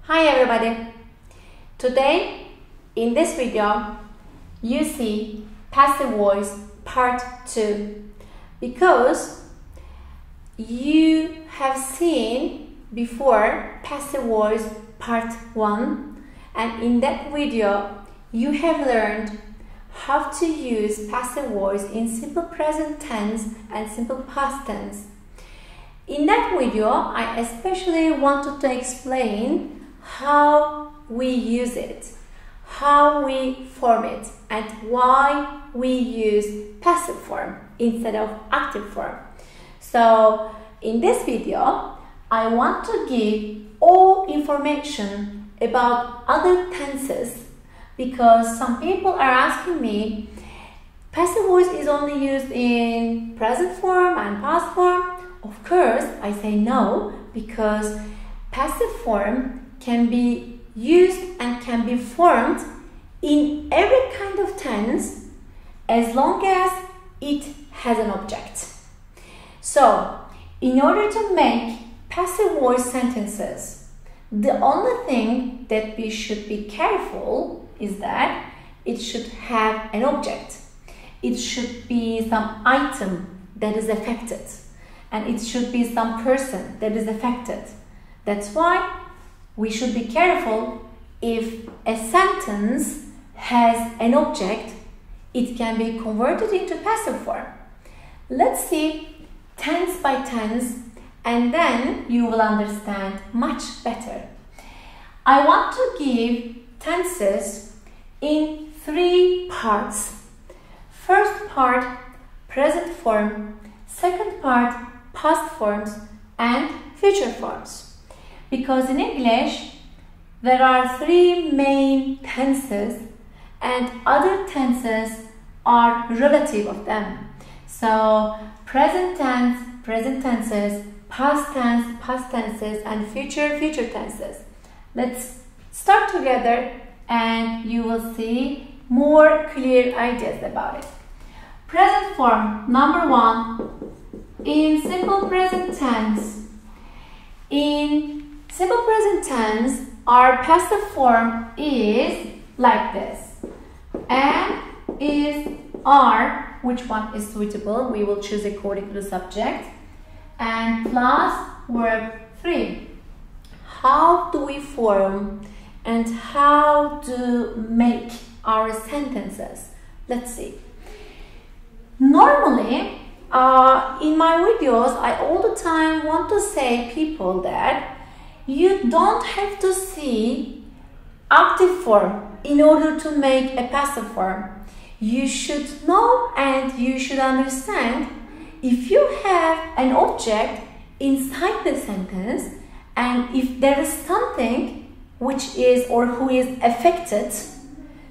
Hi everybody! Today in this video you see passive voice part 2 because you have seen before passive voice part 1 and in that video you have learned how to use passive voice in simple present tense and simple past tense. In that video I especially wanted to explain how we use it, how we form it, and why we use passive form instead of active form. So in this video, I want to give all information about other tenses because some people are asking me, passive voice is only used in present form and past form. Of course, I say no because passive form can be used and can be formed in every kind of tense as long as it has an object. So, in order to make passive voice sentences, the only thing that we should be careful is that it should have an object. It should be some item that is affected, and it should be some person that is affected. That's why we should be careful if a sentence has an object, it can be converted into passive form. Let's see tense by tense and then you will understand much better. I want to give tenses in 3 parts. First part, present form. Second part, past forms and future forms. Because in English, there are 3 main tenses and other tenses are relative of them. So, present tense, present tenses, past tense, past tenses, and future, future tenses. Let's start together and you will see more clear ideas about it. Present form, number 1, in simple present tense. In simple present tense, our passive form is like this. Am, is, are, which one is suitable, we will choose according to the subject, and plus verb 3. How do we form and how to make our sentences? Let's see. Normally, in my videos, I all the time want to say people that you don't have to see active form in order to make a passive form. You should know and you should understand if you have an object inside the sentence and if there is something which is or who is affected,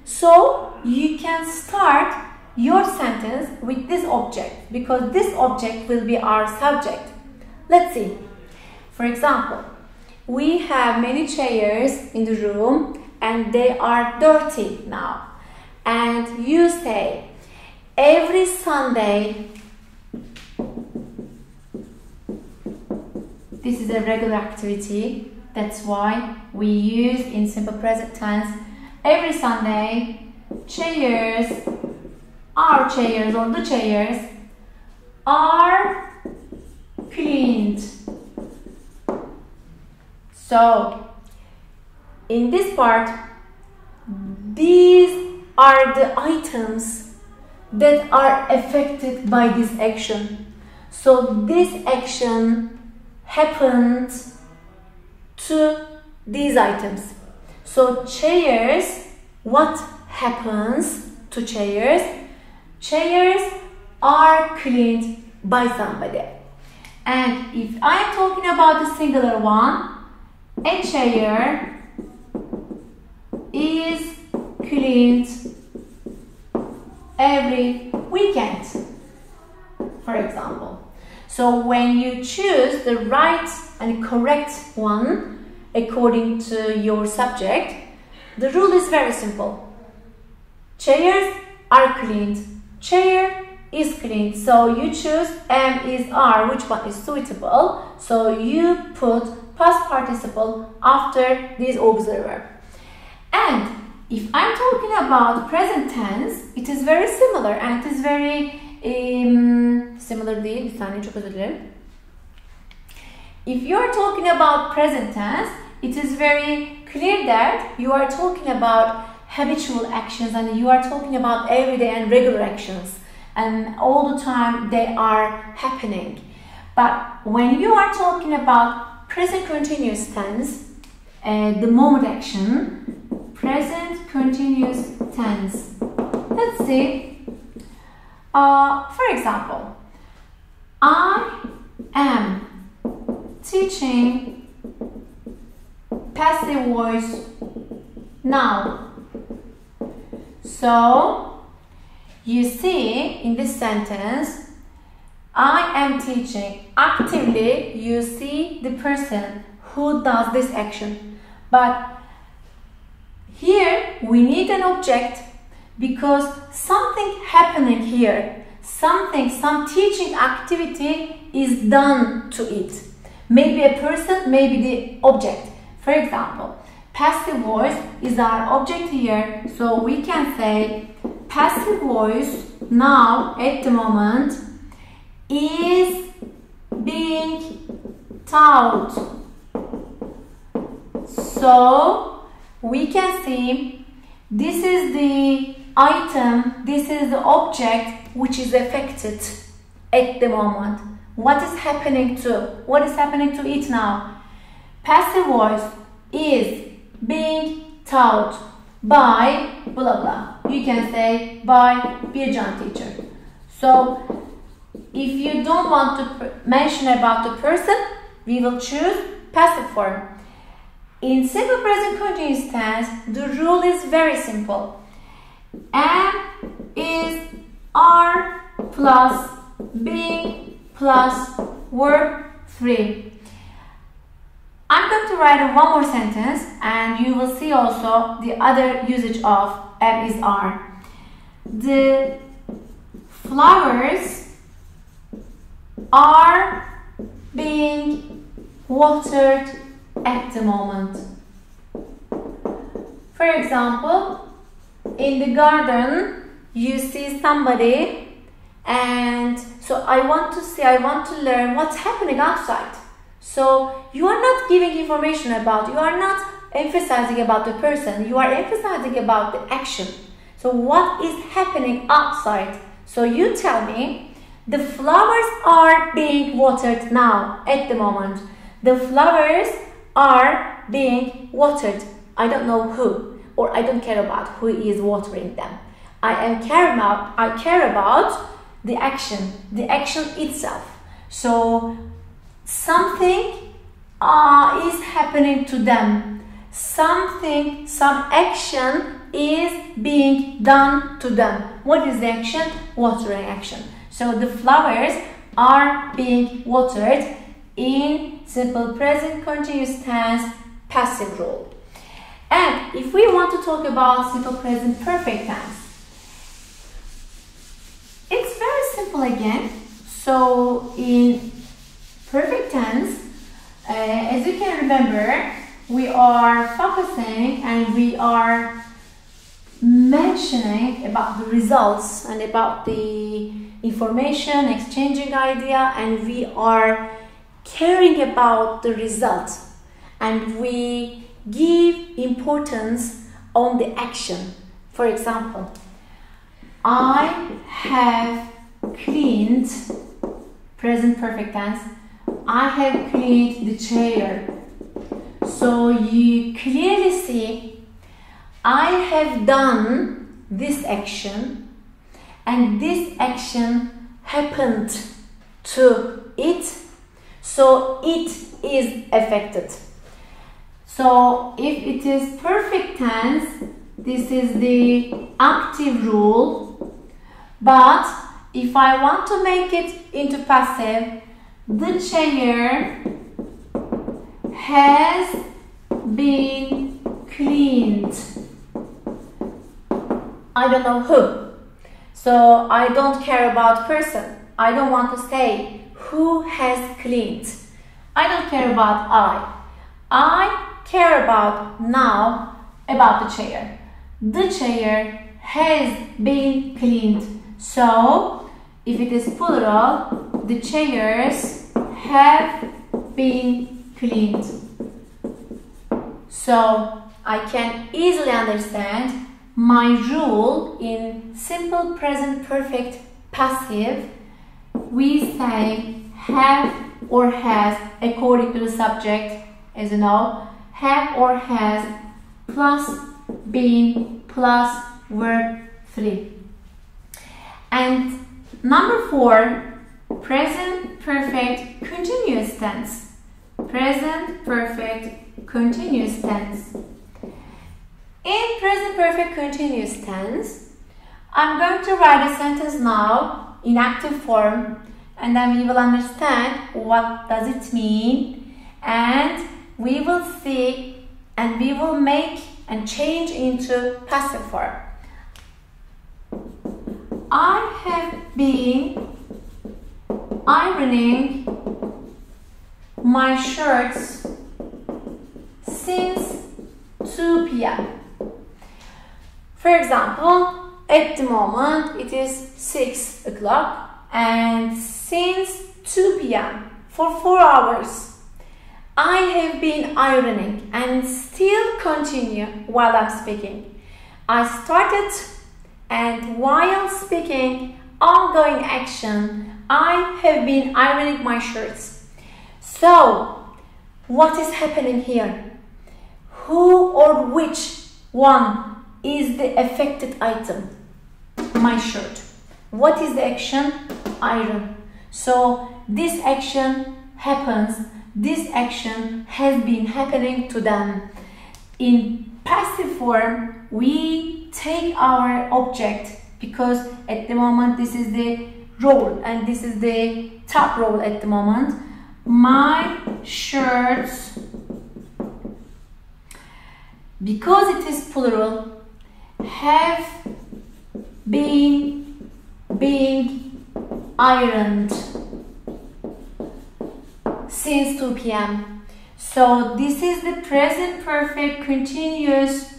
so you can start your sentence with this object because this object will be our subject. Let's see. For example, we have many chairs in the room and they are dirty now. And you say, every Sunday, this is a regular activity. That's why we use in simple present tense, every Sunday, chairs, our chairs or the chairs are cleaned. So, in this part, these are the items that are affected by this action. So, this action happened to these items. So, chairs, what happens to chairs? Chairs are cleaned by somebody. And if I am talking about the singular one, a chair is cleaned every weekend, for example. So when you choose the right and correct one according to your subject, the rule is very simple. Chairs are cleaned. Chair is cleaned. So you choose am, is, are, which one is suitable. So you put past participle after this auxiliary verb. And if I'm talking about present tense, it is very similar and it is very similar değil. Bir saniye, çok özür dilerim. If you are talking about present tense, it is very clear that you are talking about habitual actions and you are talking about everyday and regular actions, and all the time they are happening. But when you are talking about present continuous tense, the moment action, present continuous tense. Let's see. For example, I am teaching passive voice now. So, you see in this sentence, I am teaching. Actively, you see the person who does this action. But here, we need an object because something happening here. Some teaching activity is done to it. Maybe a person, maybe the object. For example, passive voice is our object here. So we can say passive voice now at the moment is being taught. So we can see this is the item, this is the object which is affected at the moment. What is happening to it now? Passive voice is being taught by blah blah. You can say by Bircan teacher. So if you don't want to mention about the person, we will choose passive form. In simple present continuous tense, the rule is very simple. Am is are plus being plus verb 3. I'm going to write one more sentence and you will see also the other usage of am is are. The flowers are being watered at the moment. For example, in the garden you see somebody and so I want to learn what's happening outside. So you are not giving information about, you are not emphasizing about the person, you are emphasizing about the action. So what is happening outside? So you tell me, the flowers are being watered now, at the moment. The flowers are being watered. I don't know who, or I don't care about who is watering them. I care about the action itself. So something is happening to them. Some action is being done to them. What is the action? Watering action. So the flowers are being watered in simple present continuous tense passive rule. And if we want to talk about simple present perfect tense, it's very simple again. So in perfect tense, as you can remember, we are focusing and we are mentioning about the results and about the information, exchanging idea, and we are caring about the result, and we give importance on the action. For example, I have cleaned, present perfect tense, I have cleaned the chair. So you clearly see I have done this action and this action happened to it, so it is affected. So if it is perfect tense, this is the active rule, but if I want to make it into passive, the chair has been cleaned. I don't know who. So I don't care about person. I don't want to say who has cleaned. I don't care about I. I care about now about the chair. The chair has been cleaned. So, if it is plural, the chairs have been cleaned. So, I can easily understand my rule in simple present perfect passive. We say have or has according to the subject, as you know, have or has plus been plus verb 3. And number 4, present perfect continuous tense. Present perfect continuous tense. In present perfect continuous tense, I'm going to write a sentence now in active form, and then we will understand what does it mean, and we will see and we will make and change into passive form. I have been ironing my shirts since 2 p.m. For example, at the moment it is 6 o'clock, and since 2 p.m. for 4 hours I have been ironing and still continue while I'm speaking. I started, and while speaking, ongoing action, I have been ironing my shirts. So, what is happening here? Who or which one is the affected item? My shirt. What is the action? Iron. So, this action happens. This action has been happening to them. In passive form, we take our object because at the moment this is the role and this is the top role at the moment. My shirts, because it is plural, have been being ironed since 2 p.m. So this is the present perfect continuous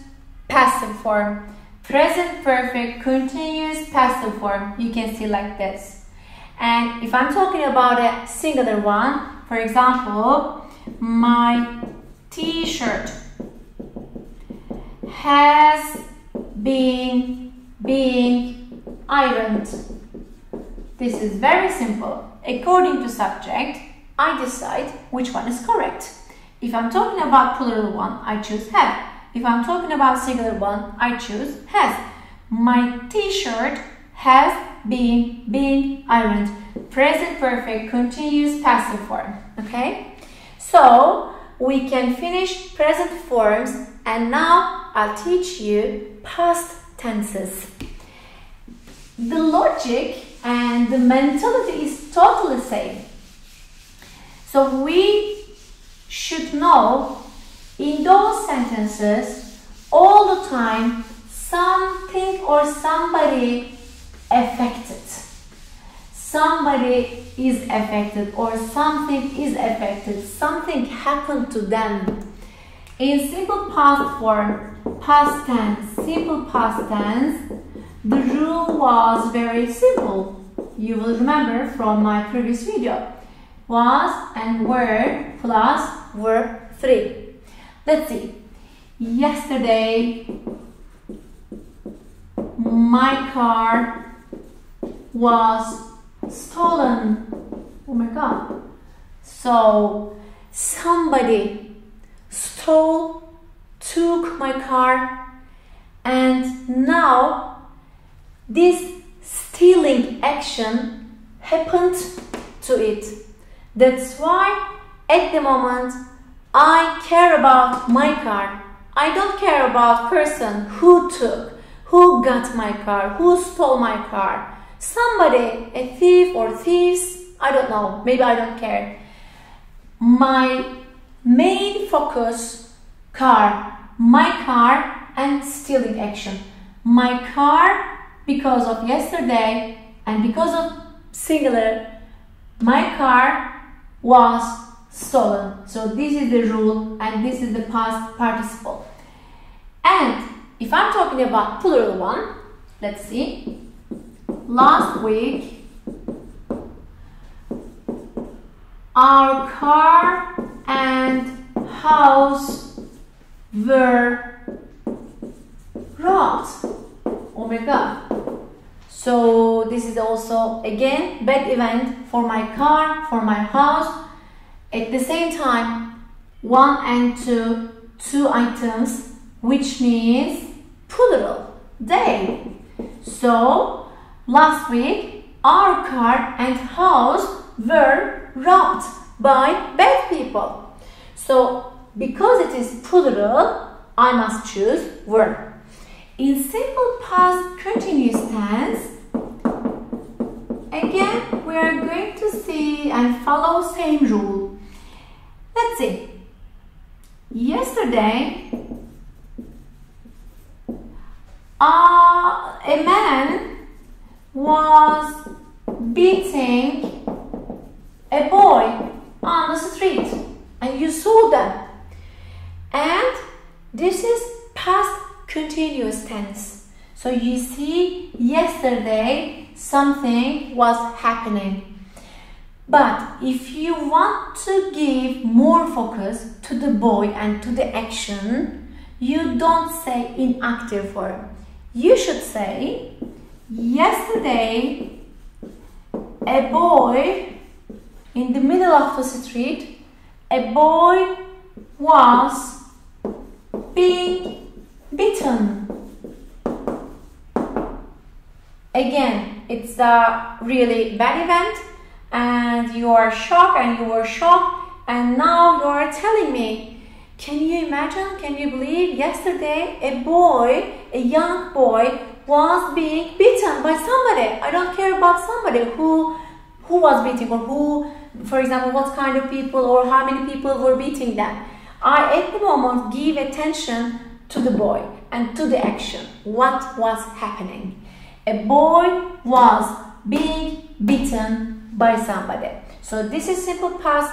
passive form. Present perfect continuous passive form. You can see like this. And if I'm talking about a singular one, for example, my t-shirt has been being ironed. This is very simple. According to subject, I decide which one is correct. If I'm talking about plural one, I choose have. If I'm talking about singular one, I choose has. My t-shirt has been being ironed. Present perfect continuous passive form. Okay? So, we can finish present forms, and now I'll teach you past tenses. The logic and the mentality is totally same. So we should know in those sentences all the time something or somebody affected. Somebody is affected or something is affected. Something happened to them. In simple past form, past tense, simple past tense, the rule was very simple. You will remember from my previous video. Was and were plus verb 3. Let's see. Yesterday, my car was stolen. Oh my god. So, somebody took my car, and now this stealing action happened to it. That's why at the moment I care about my car. I don't care about person who took, who got my car, who stole my car. Somebody, a thief or thieves, I don't know, maybe I don't care. My main focus, car, my car and stealing action. My car because of yesterday and because of singular, my car was stolen. So this is the rule and this is the past participle. And if I'm talking about plural one, let's see. Last week, our car and house were robbed. Oh my god. So this is also again bad event for my car, for my house. At the same time, 1 and 2 items, which means plural, they. So last week our car and house were robbed by bad people. So because it is plural, I must choose were. In simple past continuous tense, again we are going to see and follow same rule. Let's see. Yesterday, a man was beating a boy on the street, and you saw them. And this is past continuous tense. So you see, yesterday something was happening. But if you want to give more focus to the boy and to the action, you don't say in active form. You should say, yesterday a boy in the middle of the street, a boy was being beaten. Again, it's a really bad event and you are shocked and you were shocked, and now you are telling me, can you imagine, can you believe yesterday a boy, a young boy was being beaten by somebody. I don't care about somebody who was beating or who, for example, what kind of people or how many people were beating them. I at the moment give attention to the boy and to the action. What was happening? A boy was being beaten by somebody. So this is simple past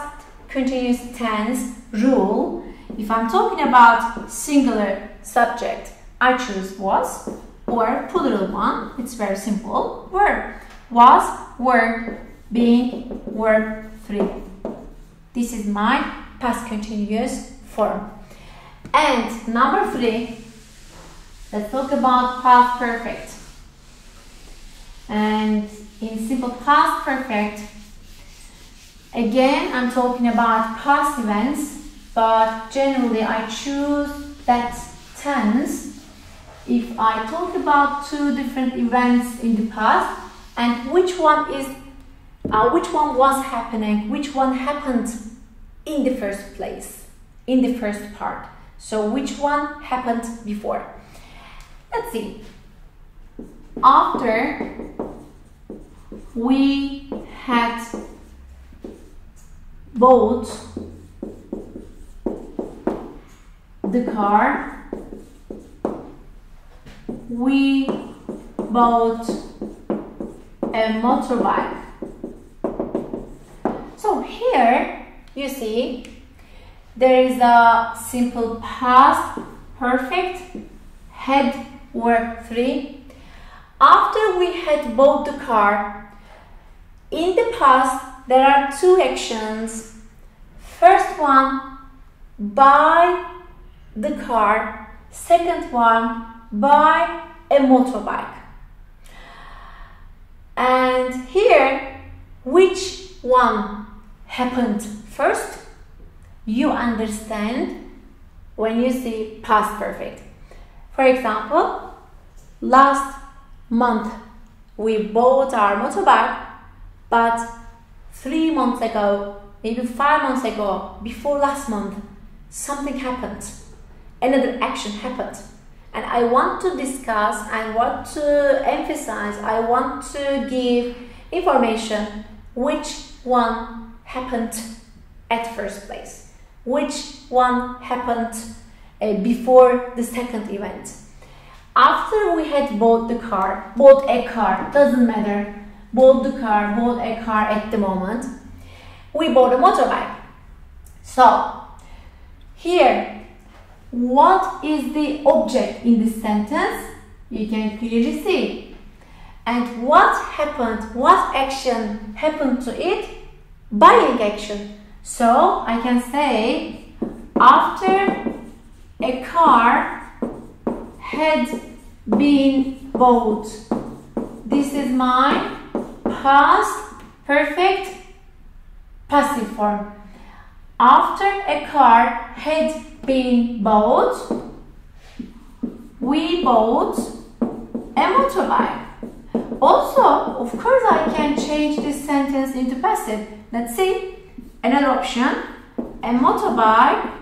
continuous tense rule. If I'm talking about singular subject, I choose was, or plural one, it's very simple, were. Was, were, being, verb 3. This is my past continuous form. And number 3, let's talk about past perfect. And in simple past perfect, again I'm talking about past events, but generally I choose that tense if I talk about 2 different events in the past and which one was happening, which one happened in the first place, in the first part. So which one happened before? Let's see. After we had bought the car, we bought a motorbike. So here you see there is a simple past perfect, had verb 3. After we had bought the car, in the past there are 2 actions. First one, buy the car. Second one, buy a motorbike. And here, which one happened first? You understand when you see past perfect. For example, last month we bought our motorbike, but 3 months ago, maybe 5 months ago, before last month, something happened. Another action happened. And I want to discuss, I want to emphasize, I want to give information which one happened at first place, which one happened before the second event. After we had bought the car, bought a car, doesn't matter, bought the car, bought a car at the moment, we bought a motorbike. So here, what is the object in this sentence? You can clearly see. And what happened, what action happened to it? Buying action. So I can say, after a car had been bought. This is my past perfect passive form. After a car had been bought, we bought a motorbike. Also, of course, I can change this sentence into passive. Let's see. Another option, a motorbike.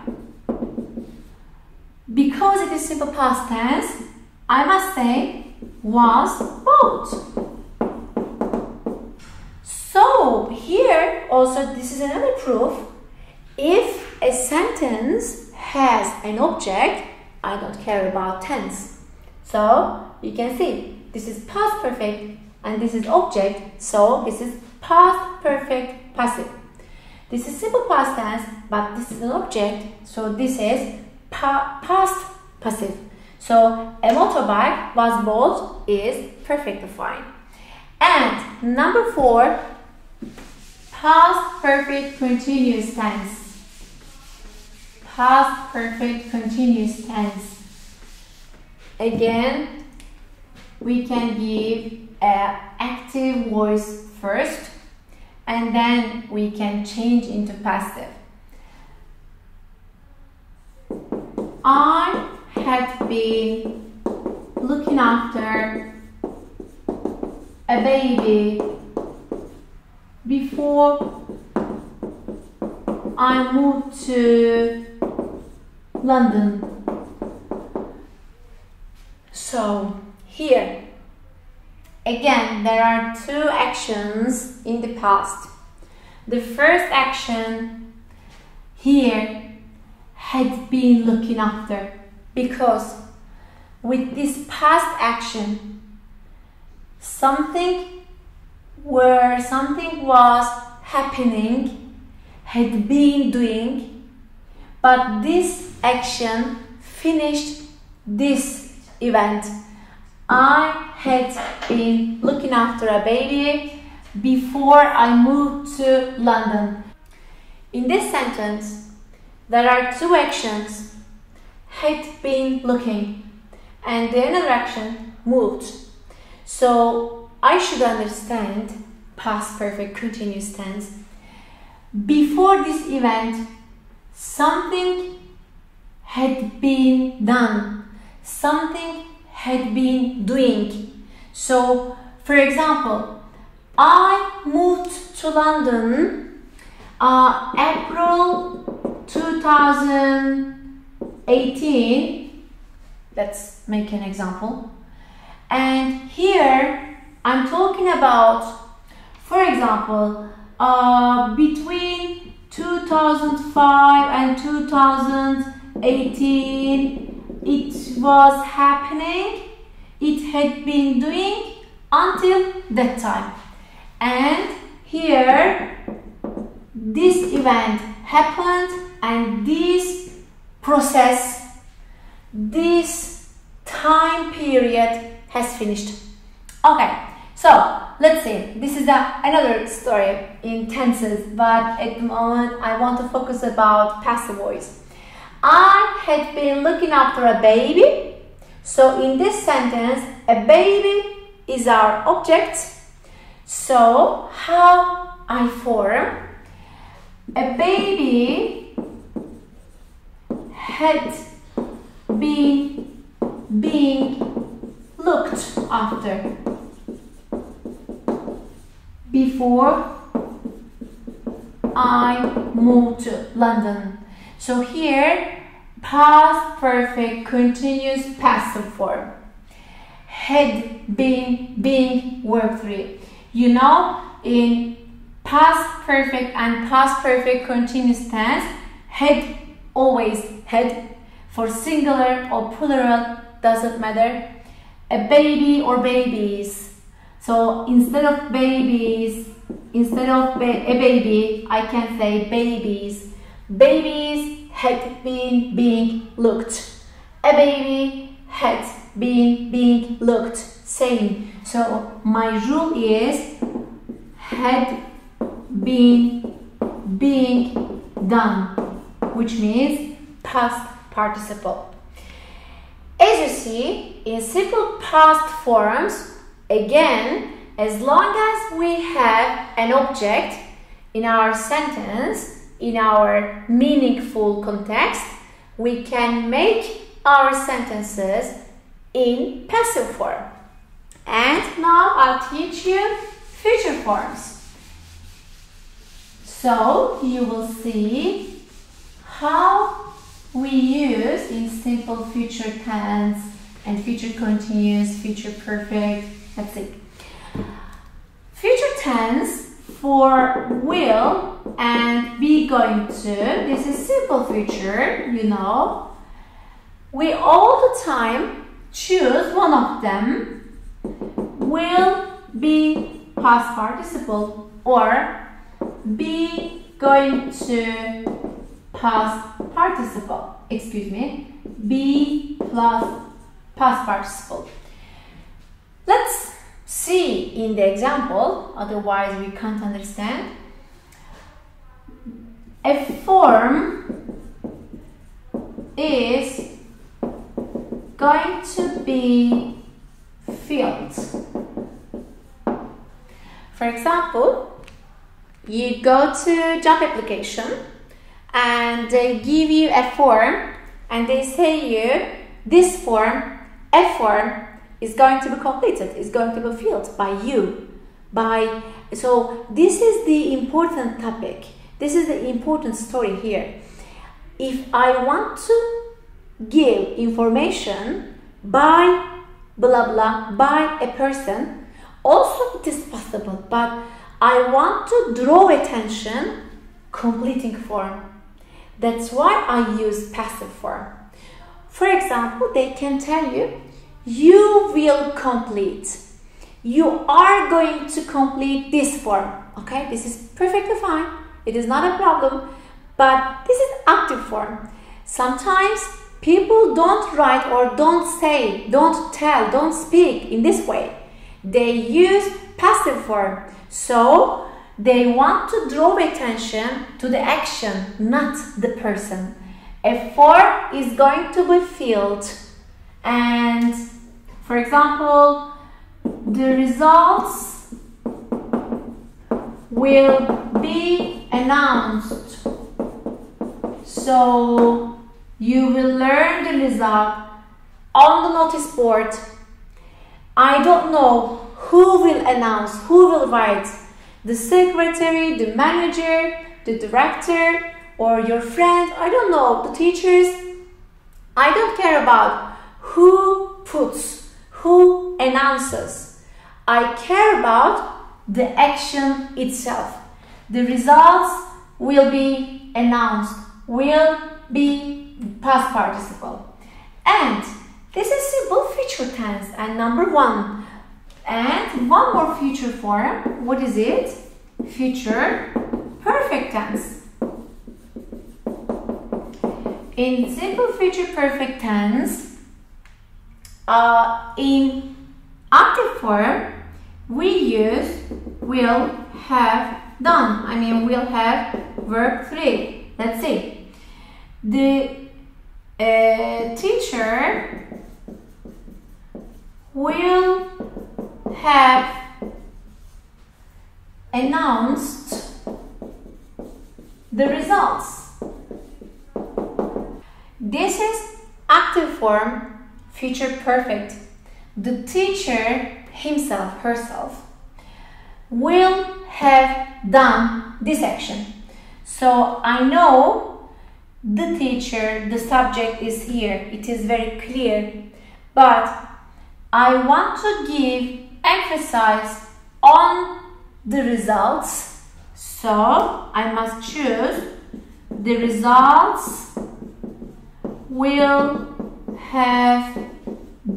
Because it is simple past tense, I must say was bought. So here also this is another proof. If a sentence has an object, I don't care about tense. So you can see this is past perfect and this is object, so this is past perfect passive. This is simple past tense, but this is an object, so this is past passive. So a motorbike was bought is perfectly fine. And number 4, past perfect continuous tense. Past perfect continuous tense. Again, we can give an active voice first and then we can change into passive. I had been looking after a baby before I moved to London. So here again there are 2 actions in the past. The first action here had been looking after, because with this past action something was happening, had been doing, but this action finished this event. I had been looking after a baby before I moved to London. In this sentence, there are 2 actions, had been looking, and the other action moved. So I should understand past perfect continuous tense. Before this event, something had been done, something had been doing. So, for example, I moved to London April 2018. Let's make an example. And here I'm talking about, for example, between 2005 and 2018, it was happening, it had been doing until that time. And here, this event happened and this process, this time period has finished. Okay, so let's see. This is another story in tenses, but at the moment I want to focus about passive voice. I had been looking after a baby. So in this sentence, a baby is our object. So how I form? A baby had been being looked after before I moved to London. So here, past perfect continuous passive form. Had been being verb 3. You know, in past perfect and past perfect continuous tense, had always had. For singular or plural, doesn't matter. A baby or babies. So instead of babies, instead of a baby, I can say babies. Babies had been being looked. A baby had been being looked. Same. So my rule is had been being done, which means past participle. As you see, in simple past forms, again, as long as we have an object in our sentence, in our meaningful context, we can make our sentences in passive form. And now I'll teach you future forms. So you will see how we use in simple future tense and future continuous, future perfect. Let's see. Future tense for will and be going to. This is simple future, you know. We all the time choose one of them. Will be past participle or be going to past participle. Excuse me. Be plus past participle. Let's see in the example, otherwise we can't understand. A form is going to be filled. For example, you go to job application and they give you a form and they say you this form, a form, is going to be completed, is going to be filled by you. So this is the important topic. This is the important story here. If I want to give information by blah blah by a person, also it is possible, but I want to draw attention, completing form. That's why I use passive form. For example, they can tell you, you will complete. You are going to complete this form. Okay, this is perfectly fine. It is not a problem, but this is active form. Sometimes people don't write or don't say, don't tell, don't speak in this way. They use passive form. So they want to draw attention to the action, not the person. A form is going to be filled. And for example, the results will be announced. So you will learn the result on the notice board. I don't know who will announce, who will write. The secretary, the manager, the director, or your friend. I don't know, the teachers. I don't care about who puts, who announces. I care about the action itself. The results will be announced, will be past participle. And this is simple future tense and number one. And one more future form. What is it? Future perfect tense. In simple future perfect tense, in active form, we use will have done. I mean, will have verb 3. Let's see. The teacher will have announced the results. This is active form, future perfect. The teacher himself, herself, will have done this action. So I know the teacher, the subject is here. It is very clear. But I want to give emphasis on the results. So I must choose the results will have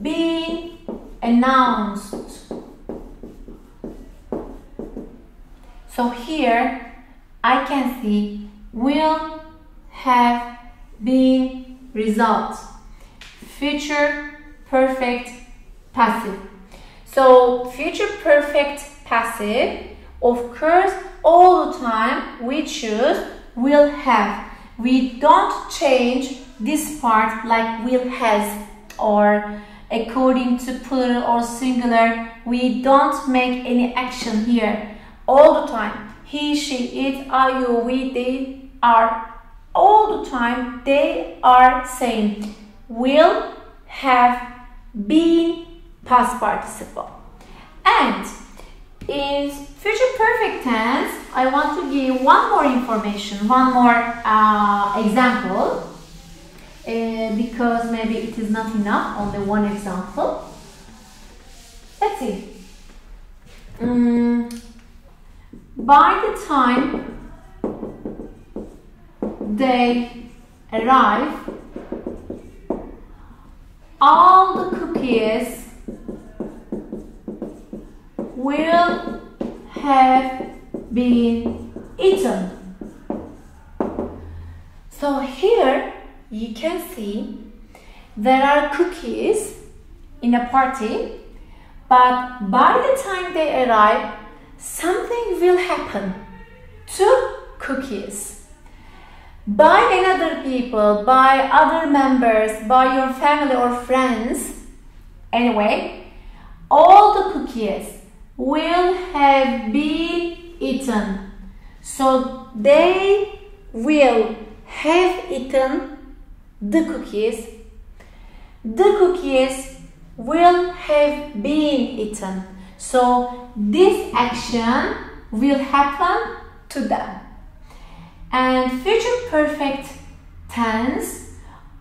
been announced. So here I can see will have been resolved. Future perfect passive. So future perfect passive occurs all the time. We choose will have. We don't change this part like will has, or according to plural or singular. We don't make any action here. All the time. He, she, it, I, you, we, they are. All the time they are saying will, have, been, past participle. And in future perfect tense, I want to give one more information, one more example, because maybe it is not enough, only one example. Let's see. By the time they arrive, all the cookies will have been eaten. So here you can see there are cookies in a party, but by the time they arrive, something will happen to cookies. By another people, by other members, by your family or friends. Anyway, all the cookies will have been eaten. So they will have eaten the cookies. The cookies will have been eaten. So this action will happen to them. And future perfect tense,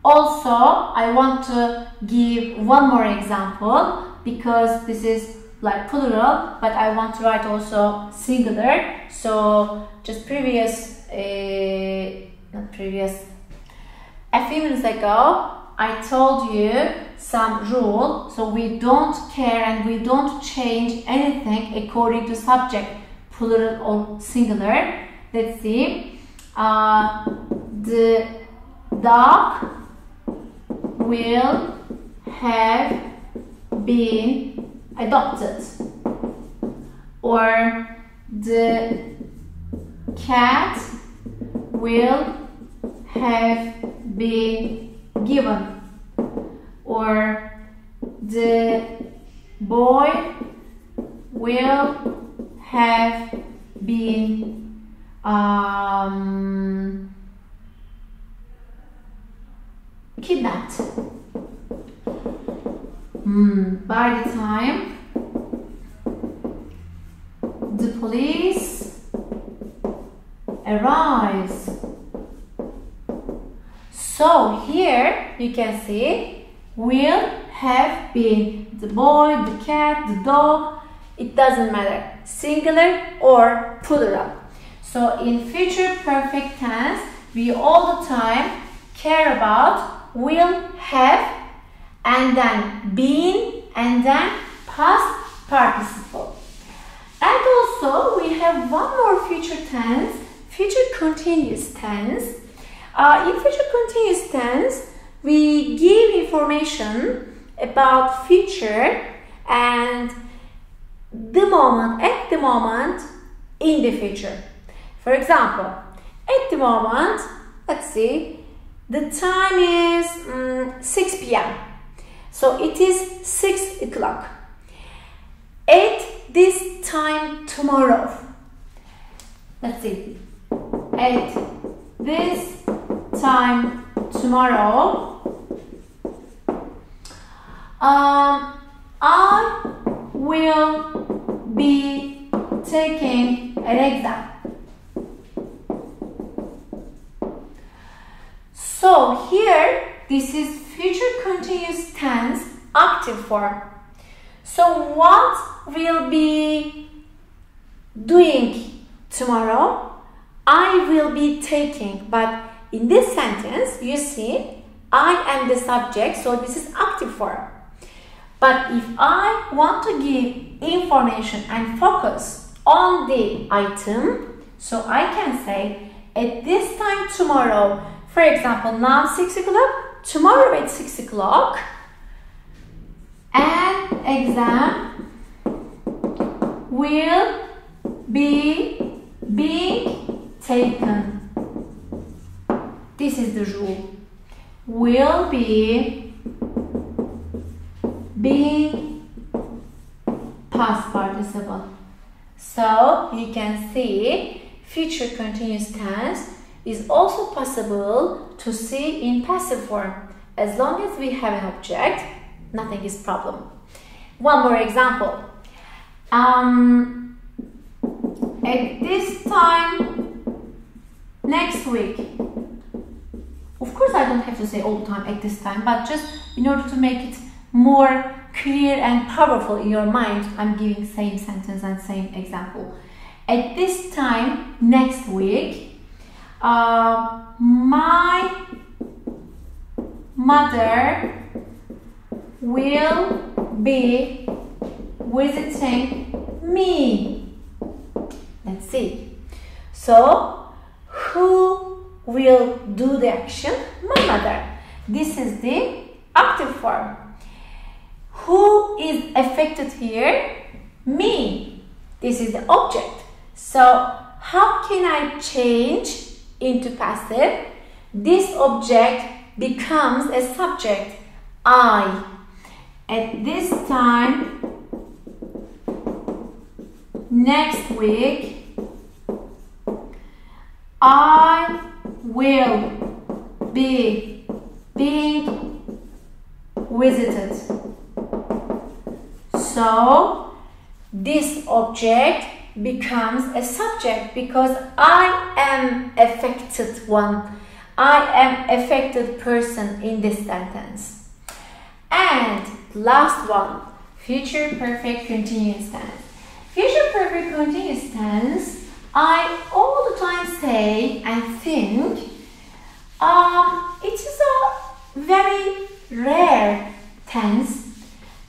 also I want to give one more example, because this is like plural, but I want to write also singular. So just a few minutes ago I told you some rule, so we don't care and we don't change anything according to subject, plural or singular. Let's see. The dog will have been adopted, or the cat will have been given, or the boy will have been kidnapped. By the time the police arrives. So here you can see will have been the boy, the cat, the dog. It doesn't matter, singular or plural. So in future perfect tense, we all the time care about will, have, and then been, and then past participle. And also we have one more future tense, future continuous tense. In future continuous tense, we give information about future and the moment, at the moment, in the future. For example, at the moment, let's see, the time is 6 p.m. So it is 6 o'clock. At this time tomorrow, let's see, at this time tomorrow, I will be taking an exam. So here, this is future continuous tense, active form. So what will be doing tomorrow? I will be taking, but in this sentence, you see, I am the subject, so this is active form. But if I want to give information and focus on the item, so I can say, at this time tomorrow, For example, now 6 o'clock, tomorrow at 6 o'clock, an exam will be being taken. This is the rule. Will be being past participle. So you can see future continuous tense is also possible to see in passive form. As long as we have an object, nothing is problem. One more example. At this time next week. Of course, I don't have to say all the time at this time, but just in order to make it more clear and powerful in your mind, I'm giving same sentence and same example. At this time next week, my mother will be visiting me. Let's see. So, who will do the action? My mother. This is the active form. Who is affected here? Me. This is the object. So, how can I change into passive? This object becomes a subject, I. At this time next week, I will be being visited. So this object becomes a subject because I am affected one. I am affected person in this sentence. And last one, future perfect continuous tense. Future perfect continuous tense, I all the time say and think it is a very rare tense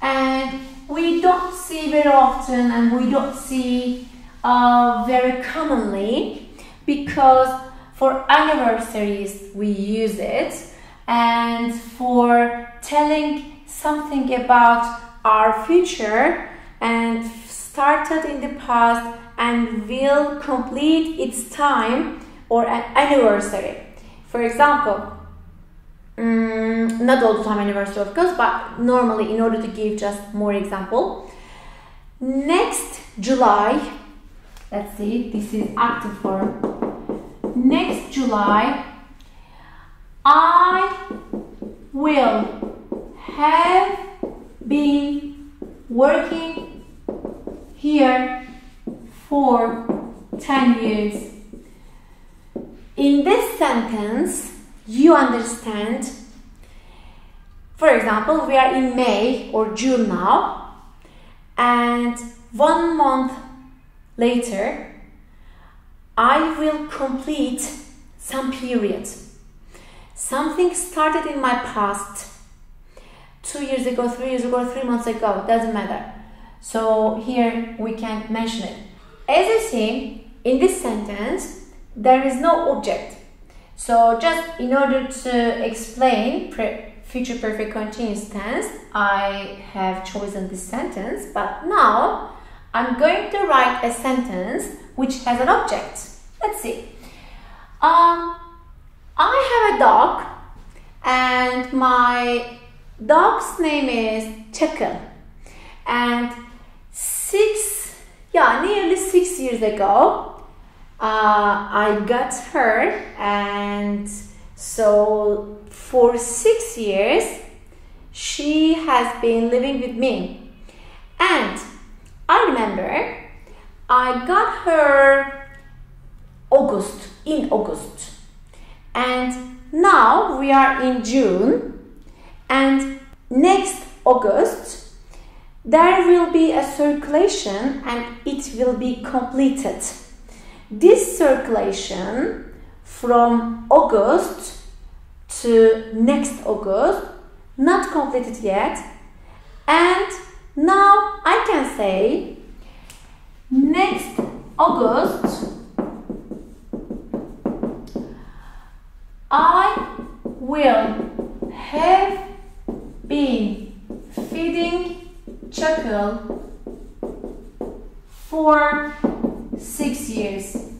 and we don't see very often and we don't see very commonly, because for anniversaries we use it, and for telling something about our future and started in the past and will complete its time or an anniversary. For example, not all the time anniversary of course, but normally, in order to give just more example, next July, let's see, this is active form. Next July, I will have been working here for 10 years. In this sentence, you understand, for example, we are in May or June now, and 1 month later, I will complete some period. Something started in my past, 2 years ago, 3 years ago, 3 months ago, doesn't matter. So here we can mention it. As you see, in this sentence, there is no object. So just in order to explain future perfect continuous tense, I have chosen this sentence, but now I'm going to write a sentence which has an object. Let's see. I have a dog and my dog's name is Çakıl, and nearly 6 years ago I got her, and so for 6 years she has been living with me, and I remember I got her in August, and now we are in June, and next August there will be a circulation and it will be completed. This circulation from August to next August, not completed yet, and now I can say next August I will have been feeding Chuckle for 6 years.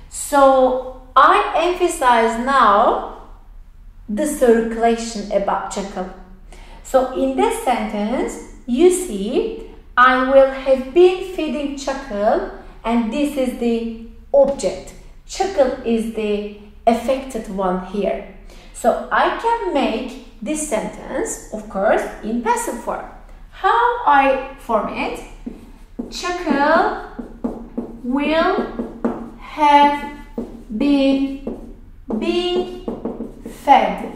So I emphasize now the circulation about Chuckle. So in this sentence, you see, I will have been feeding Chuckle, and this is the object. Chuckle is the affected one here. So I can make this sentence, of course, in passive form. How I form it? Chuckle will have been being fed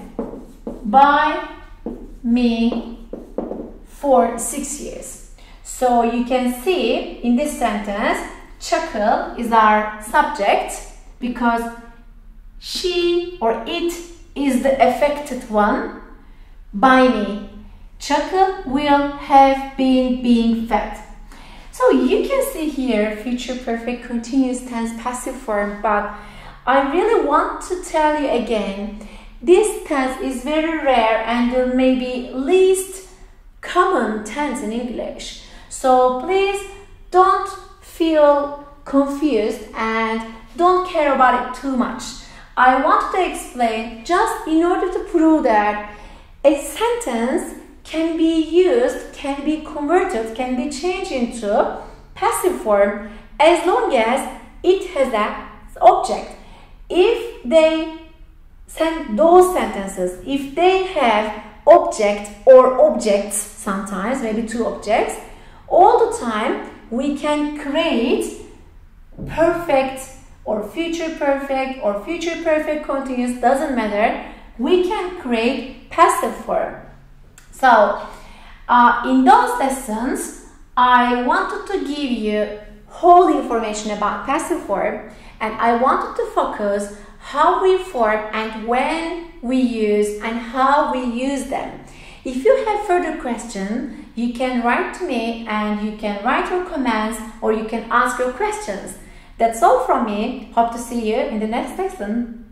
by me for 6 years. So you can see in this sentence, Chuckle is our subject because she or it is the affected one by me. Chuckle will have been being fed. So you can see here future perfect continuous tense passive form, but I really want to tell you again, this tense is very rare and the maybe least common tense in English. So please don't feel confused and don't care about it too much. I want to explain just in order to prove that a sentence can be used, can be converted, can be changed into passive form as long as it has an object. If they send those sentences, if they have object or objects, sometimes maybe two objects, all the time we can create perfect or future perfect continuous, doesn't matter. We can create passive form. So in those lessons, I wanted to give you whole information about passive form, and I wanted to focus how we form and when we use and how we use them. If you have further questions, you can write to me and you can write your comments or you can ask your questions. That's all from me. Hope to see you in the next lesson.